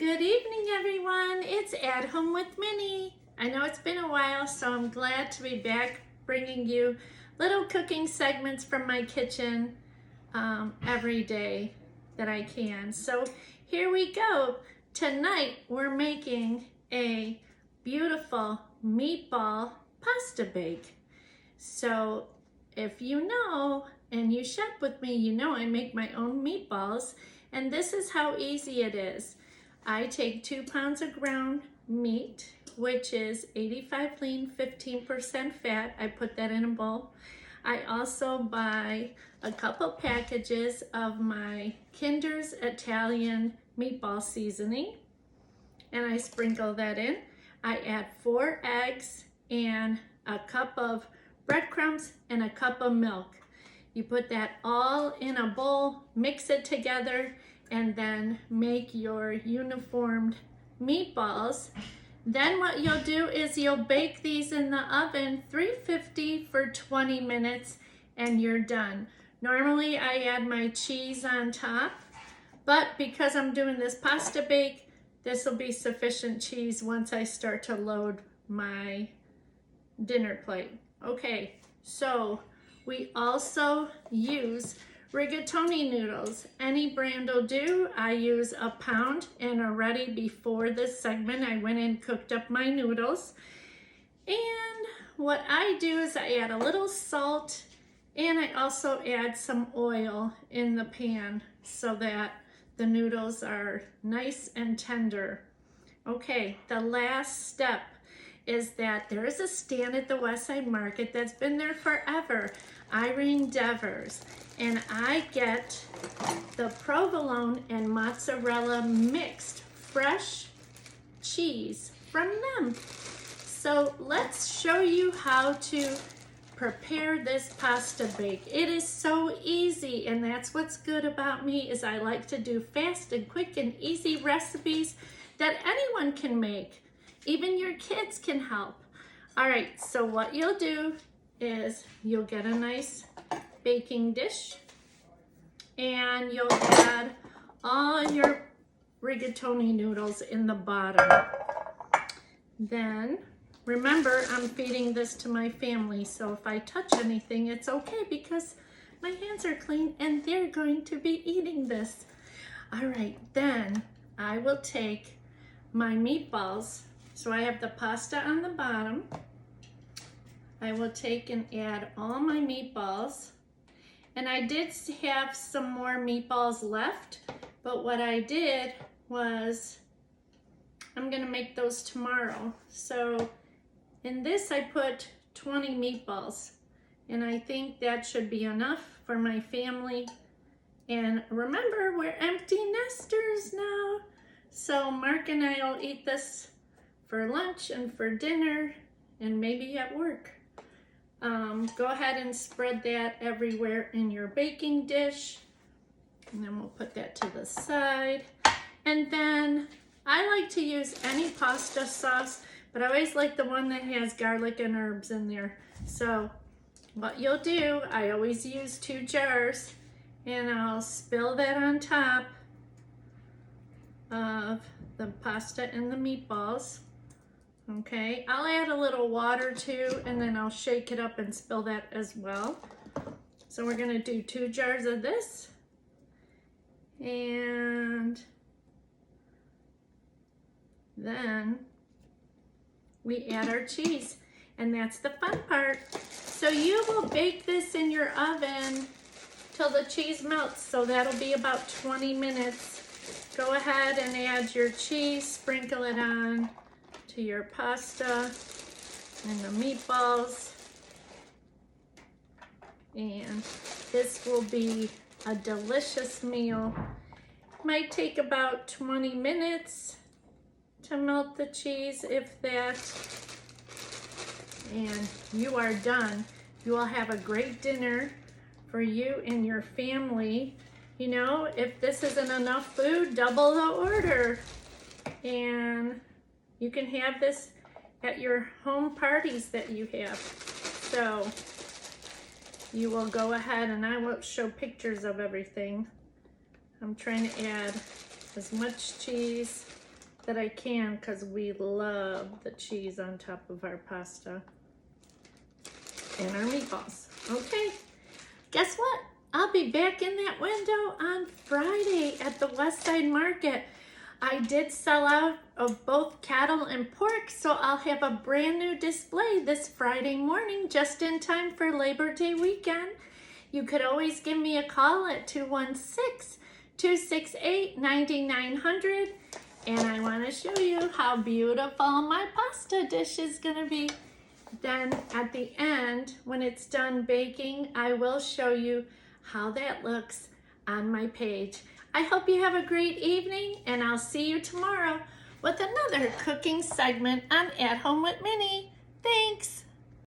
Good evening, everyone. It's At Home with Minnie. I know it's been a while, so I'm glad to be back bringing you little cooking segments from my kitchen every day that I can. So here we go. Tonight we're making a beautiful meatball pasta bake. So if you know and you shop with me, you know I make my own meatballs, and this is how easy it is. I take 2 pounds of ground meat, which is 85 lean, 15% fat. I put that in a bowl. I also buy a couple packages of my Kinder's Italian meatball seasoning, and I sprinkle that in. I add 4 eggs and a cup of breadcrumbs and a cup of milk. You put that all in a bowl, mix it together, and then make your uniformed meatballs. Then what you'll do is you'll bake these in the oven 350 for 20 minutes and you're done. Normally I add my cheese on top, but because I'm doing this pasta bake, this will be sufficient cheese once I start to load my dinner plate. Okay, so we also use Rigatoni noodles. Any brand will do. I use a pound, and already before this segment I went and cooked up my noodles. And what I do is I add a little salt, and I also add some oil in the pan so that the noodles are nice and tender. Okay, the last step is that there is a stand at the Westside Market that's been there forever, Irene Devers, and I get the provolone and mozzarella mixed fresh cheese from them. So let's show you how to prepare this pasta bake. It is so easy, and that's what's good about me, is I like to do fast and quick and easy recipes that anyone can make. Even your kids can help. All right, so what you'll do is you'll get a nice baking dish, and you'll add all your rigatoni noodles in the bottom. Then remember, I'm feeding this to my family, so if I touch anything, it's okay because my hands are clean and they're going to be eating this. All right, then I will take my meatballs. So I have the pasta on the bottom. I will take and add all my meatballs. And I did have some more meatballs left, but what I did was, I'm gonna make those tomorrow. So in this I put 20 meatballs, and I think that should be enough for my family. And remember, we're empty nesters now. So Mark and I will eat this for lunch and for dinner and maybe at work. Go ahead and spread that everywhere in your baking dish, and then we'll put that to the side. And then I like to use any pasta sauce, but I always like the one that has garlic and herbs in there. So what you'll do, I always use 2 jars, and I'll spill that on top of the pasta and the meatballs. Okay, I'll add a little water too, and then I'll shake it up and spill that as well. So we're gonna do 2 jars of this, and then we add our cheese, and that's the fun part. So you will bake this in your oven till the cheese melts, so that'll be about 20 minutes. Go ahead and add your cheese, sprinkle it on to your pasta and the meatballs, and this will be a delicious meal. Might take about 20 minutes to melt the cheese, if that, and you are done. You will have a great dinner for you and your family. You know, if this isn't enough food, double the order, and you can have this at your home parties that you have. So you will go ahead, and I will show pictures of everything. I'm trying to add as much cheese that I can because we love the cheese on top of our pasta and our meatballs. Okay, guess what? I'll be back in that window on Friday at the West Side Market. I did sell out of both cattle and pork, so I'll have a brand new display this Friday morning just in time for Labor Day weekend. You could always give me a call at 216-268-9900, and I want to show you how beautiful my pasta dish is going to be. Then at the end, when it's done baking, I will show you how that looks on my page. I hope you have a great evening, and I'll see you tomorrow with another cooking segment on At Home with Minnie. Thanks.